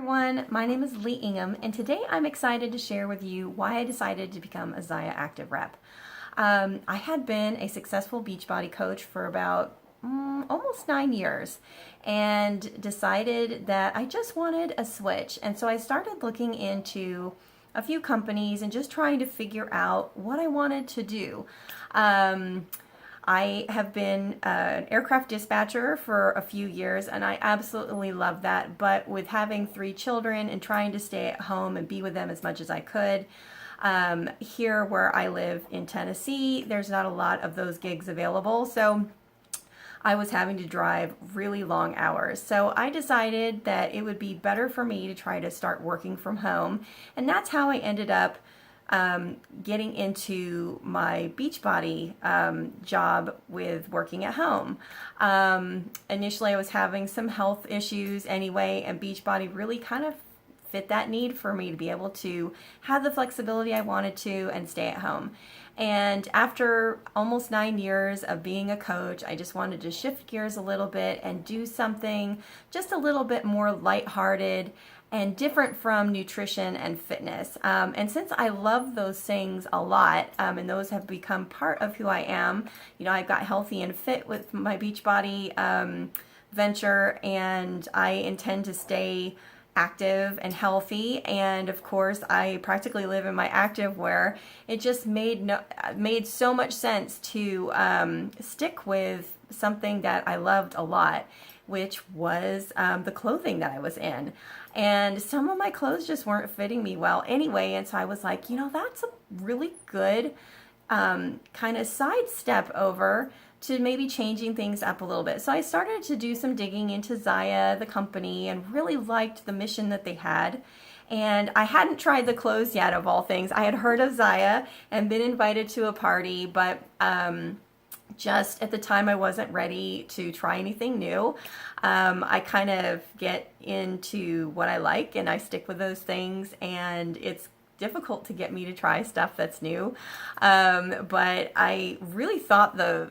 everyone, my name is Lee Ingham, and today I'm excited to share with you why I decided to become a Zyia Active rep. I had been a successful Beachbody coach for about almost 9 years and decided that I just wanted a switch. And so I started looking into a few companies and just trying to figure out what I wanted to do. I have been an aircraft dispatcher for a few years and I absolutely love that, but with having 3 children and trying to stay at home and be with them as much as I could, here where I live in Tennessee, there's not a lot of those gigs available, so I was having to drive really long hours. So I decided that it would be better for me to try to start working from home, and that's how I ended up getting into my Beachbody job with working at home. Initially I was having some health issues anyway, and Beachbody really kind of fit that need for me to be able to have the flexibility I wanted to and stay at home. And after almost 9 years of being a coach, I just wanted to shift gears a little bit and do something just a little bit more lighthearted and different from nutrition and fitness. And since I love those things a lot, and those have become part of who I am, you know, I got healthy and fit with my Beachbody venture, and I intend to stay active and healthy. And of course I practically live in my active wear. It just made so much sense to stick with something that I loved a lot, which was the clothing that I was in. And some of my clothes just weren't fitting me well anyway, and so I was like, you know, that's a really good kind of sidestep over to maybe changing things up a little bit. So I started to do some digging into Zyia, the company, and really liked the mission that they had. And I hadn't tried the clothes yet, of all things. I had heard of Zyia and been invited to a party, but just at the time I wasn't ready to try anything new. I kind of get into what I like and I stick with those things, and it's difficult to get me to try stuff that's new. But I really thought the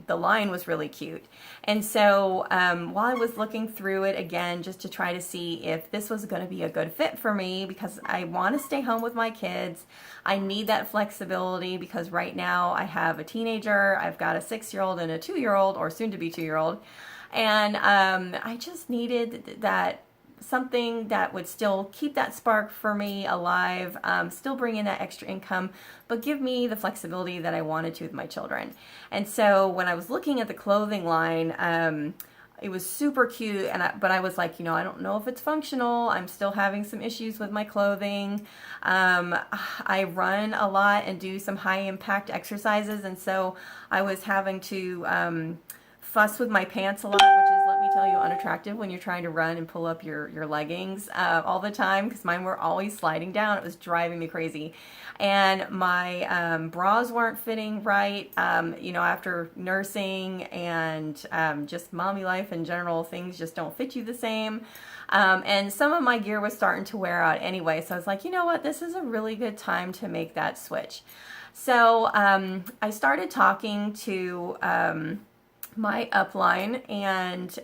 line was really cute. And so while I was looking through it again, just to try to see if this was going to be a good fit for me, because I want to stay home with my kids. I need that flexibility because right now I have a teenager, I've got a 6-year-old and a 2-year-old, or soon to be 2-year-old. And I just needed that something that would still keep that spark for me alive, still bring in that extra income, but give me the flexibility that I wanted to with my children. And so when I was looking at the clothing line, it was super cute, but I was like, you know, I don't know if it's functional. I'm still having some issues with my clothing. I run a lot and do some high impact exercises, and so I was having to fuss with my pants a lot, which is, let me tell you, unattractive when you're trying to run and pull up your leggings all the time, because mine were always sliding down. It was driving me crazy. And my bras weren't fitting right. You know, after nursing and just mommy life in general, things just don't fit you the same. And some of my gear was starting to wear out anyway. So I was like, you know what, this is a really good time to make that switch. So I started talking to my upline and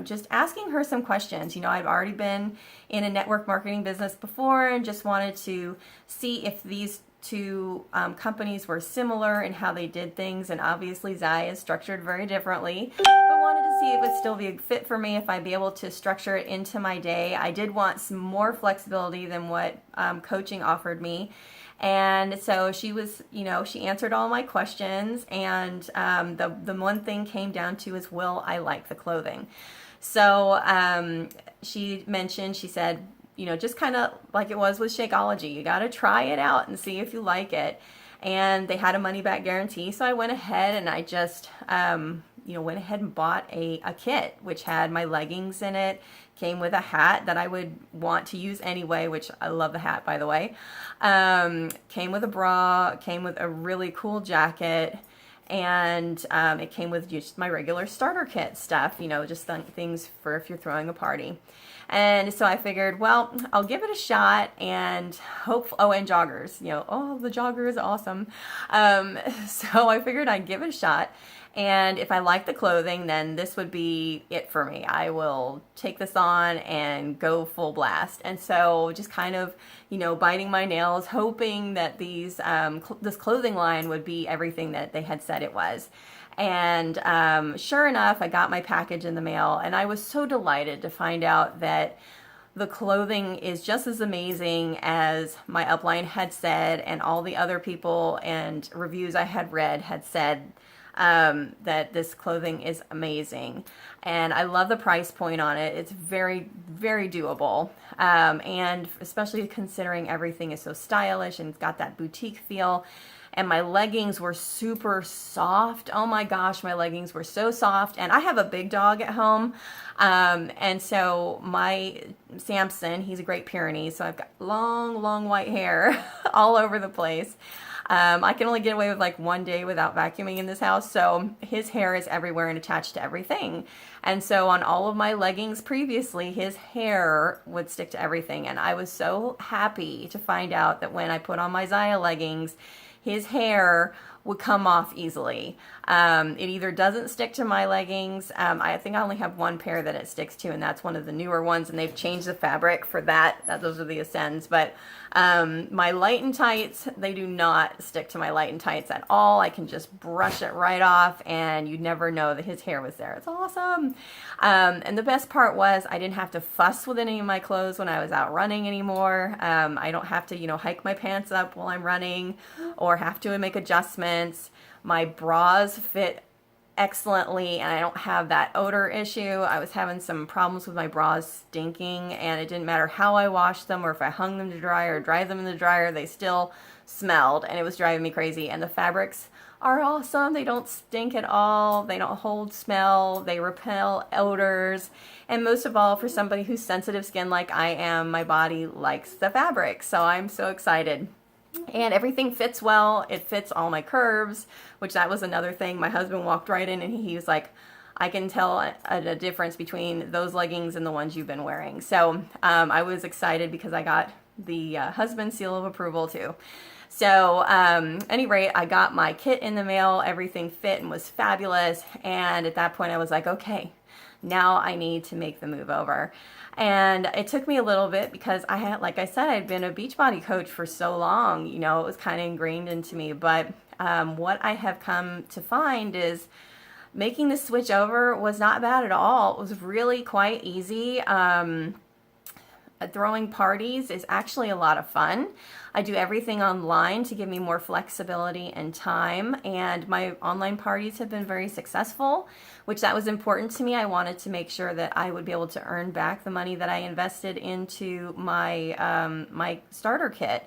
just asking her some questions. You know, I've already been in a network marketing business before and just wanted to see if these two companies were similar in how they did things, and obviously Zyia is structured very differently, but wanted to see if it would still be a fit for me, if I'd be able to structure it into my day. I did want some more flexibility than what coaching offered me. And so she was, you know, she answered all my questions, and the one thing came down to is, will I like the clothing? So she mentioned, she said, you know, just kind of like it was with Shakeology, you got to try it out and see if you like it. And they had a money back guarantee, so I went ahead and I just you know, went ahead and bought a kit which had my leggings in it, came with a hat that I would want to use anyway, which I love the hat, by the way. Came with a bra, came with a really cool jacket, and it came with just my regular starter kit stuff, you know, just things for if you're throwing a party. And so I figured, well, I'll give it a shot and hope, oh, and joggers, you know, oh, the jogger is awesome. So I figured I'd give it a shot. And if I like the clothing, then this would be it for me. I will take this on and go full blast. And so just kind of, biting my nails, hoping that this clothing line would be everything that they had said it was. And sure enough, I got my package in the mail, and I was so delighted to find out that the clothing is just as amazing as my upline had said, and all the other people and reviews I had read had said that this clothing is amazing. And I love the price point on it. It's very, very doable. And especially considering everything is so stylish and it's got that boutique feel. And my leggings were super soft. Oh my gosh, my leggings were so soft. And I have a big dog at home. And so my Samson, he's a Great Pyrenees, so I've got long, long white hair all over the place. I can only get away with like one day without vacuuming in this house, so his hair is everywhere and attached to everything. And so on all of my leggings previously, his hair would stick to everything. And I was so happy to find out that when I put on my Zyia leggings, his hair would come off easily. It either doesn't stick to my leggings. I think I only have one pair that it sticks to, and that's one of the newer ones, and they've changed the fabric for that. Those are the Ascends. But my light and tights, they do not stick to my light and tights at all. I can just brush it right off, and you'd never know that his hair was there. It's awesome. And the best part was I didn't have to fuss with any of my clothes when I was out running anymore. I don't have to, hike my pants up while I'm running or have to make adjustments. My bras fit excellently, and I don't have that odor issue. I was having some problems with my bras stinking, and it didn't matter how I washed them or if I hung them to dry or dried them in the dryer, they still smelled, and it was driving me crazy. And the fabrics are awesome. They don't stink at all. They don't hold smell. They repel odors. And most of all, for somebody who's sensitive skin like I am, my body likes the fabric. So I'm so excited. And everything fits well. It fits all my curves, which that was another thing. My husband walked right in and he was like, I can tell a difference between those leggings and the ones you've been wearing. So I was excited because I got the husband seal of approval too. So any rate, I got my kit in the mail. Everything fit and was fabulous. And at that point I was like, okay, now I need to make the move over. And it took me a little bit because I had, like I said, I'd been a Beachbody coach for so long, it was kind of ingrained into me. But what I have come to find is making the switch over was not bad at all. It was really quite easy. Throwing parties is actually a lot of fun. I do everything online to give me more flexibility and time, and my online parties have been very successful, which that was important to me. I wanted to make sure that I would be able to earn back the money that I invested into my my starter kit.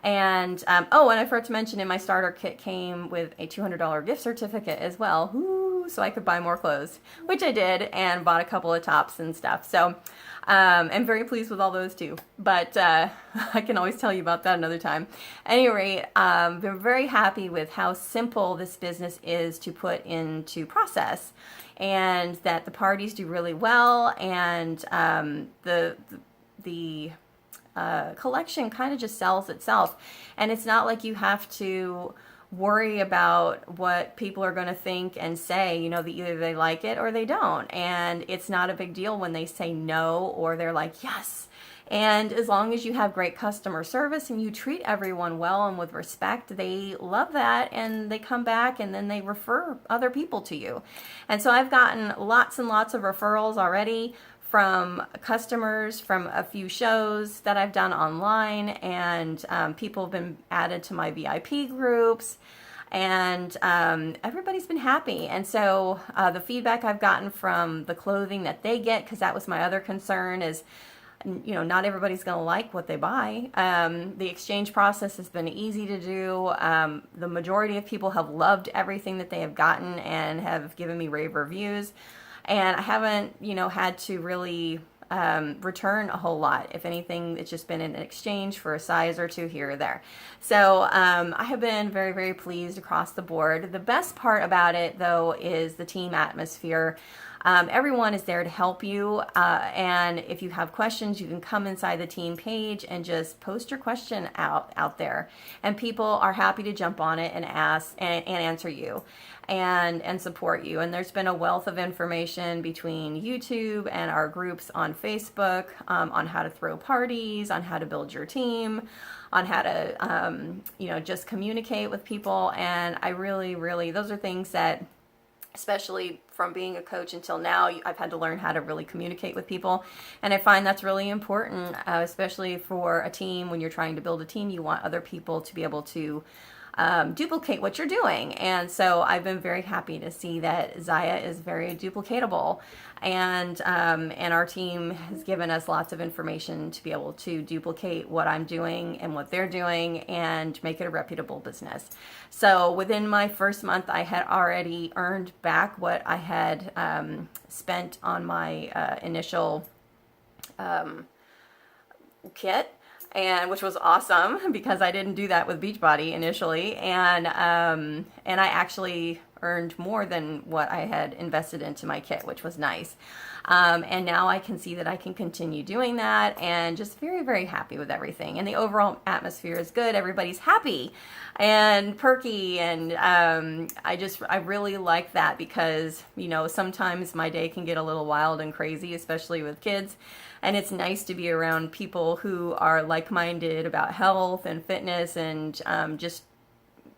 And and I forgot to mention, in my starter kit came with a $200 gift certificate as well. Ooh, so I could buy more clothes, which I did, and bought a couple of tops and stuff. So I'm very pleased with all those too. But I can always tell you about that another time. At any rate, I'm very happy with how simple this business is to put into process, and that the parties do really well, and the collection kind of just sells itself. And it's not like you have to worry about what people are going to think and say, that either they like it or they don't. And it's not a big deal when they say no or they're like, yes. And as long as you have great customer service and you treat everyone well and with respect, they love that, and they come back and then they refer other people to you. And so I've gotten lots and lots of referrals already from customers from a few shows that I've done online, and people have been added to my VIP groups, and everybody's been happy. And so the feedback I've gotten from the clothing that they get, because that was my other concern, is not everybody's going to like what they buy. The exchange process has been easy to do. The majority of people have loved everything that they have gotten and have given me rave reviews. And I haven't, had to really return a whole lot. If anything, it's just been an exchange for a size or two here or there. So I have been very, very pleased across the board. The best part about it, though, is the team atmosphere. Everyone is there to help you. And if you have questions, you can come inside the team page and just post your question out there. And people are happy to jump on it and ask and answer you and support you. And there's been a wealth of information between YouTube and our groups on Facebook on how to throw parties, on how to build your team, on how to, just communicate with people. And I really, those are things that, especially from being a coach until now, I've had to learn how to really communicate with people. And I find that's really important, especially for a team. When you're trying to build a team, you want other people to be able to duplicate what you're doing. And so I've been very happy to see that Zyia is very duplicatable, and our team has given us lots of information to be able to duplicate what I'm doing and what they're doing and make it a reputable business. So within my first month, I had already earned back what I had spent on my initial kit, and which was awesome because I didn't do that with Beachbody initially, and I actually earned more than what I had invested into my kit, which was nice. And now I can see that I can continue doing that, and just very happy with everything. And the overall atmosphere is good. Everybody's happy and perky, and I really like that because, sometimes my day can get a little wild and crazy, especially with kids. And it's nice to be around people who are like-minded about health and fitness and just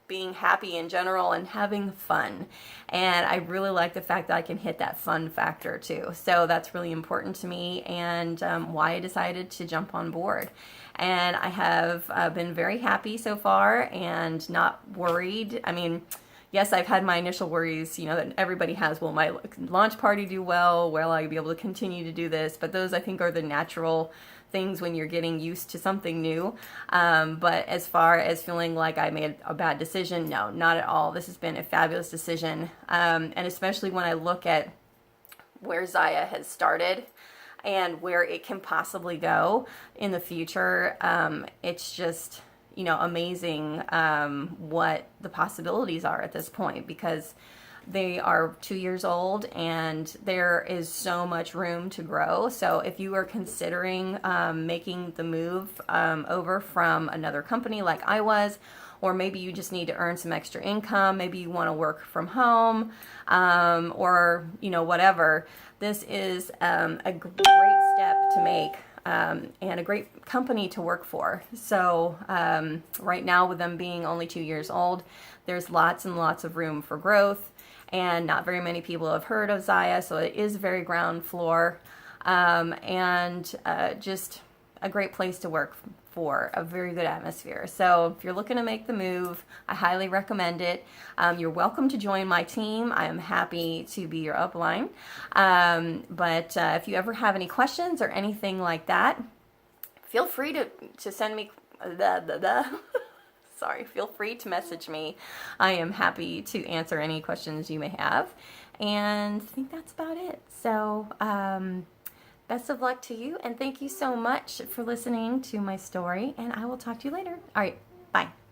being happy in general and having fun. And I really like the fact that I can hit that fun factor too. So that's really important to me, and why I decided to jump on board. And I have been very happy so far and not worried. I mean, yes, I've had my initial worries, that everybody has. Will my launch party do well? Will I be able to continue to do this? But those, I think, are the natural things when you're getting used to something new. But as far as feeling like I made a bad decision, no, not at all. This has been a fabulous decision. And especially when I look at where Zyia has started and where it can possibly go in the future, it's just, amazing what the possibilities are at this point, because they are 2 years old and there is so much room to grow. So if you are considering making the move over from another company like I was, or maybe you just need to earn some extra income, maybe you want to work from home, or whatever, this is a great step to make. And a great company to work for. So right now, with them being only 2 years old, there's lots and lots of room for growth, and not very many people have heard of Zyia, so it is very ground floor, and just a great place to work for, a very good atmosphere. So if you're looking to make the move, I highly recommend it. You're welcome to join my team. I am happy to be your upline. But if you ever have any questions or anything like that, feel free to send me feel free to message me. I am happy to answer any questions you may have. And I think that's about it. So best of luck to you, and thank you so much for listening to my story, and I will talk to you later. All right, bye.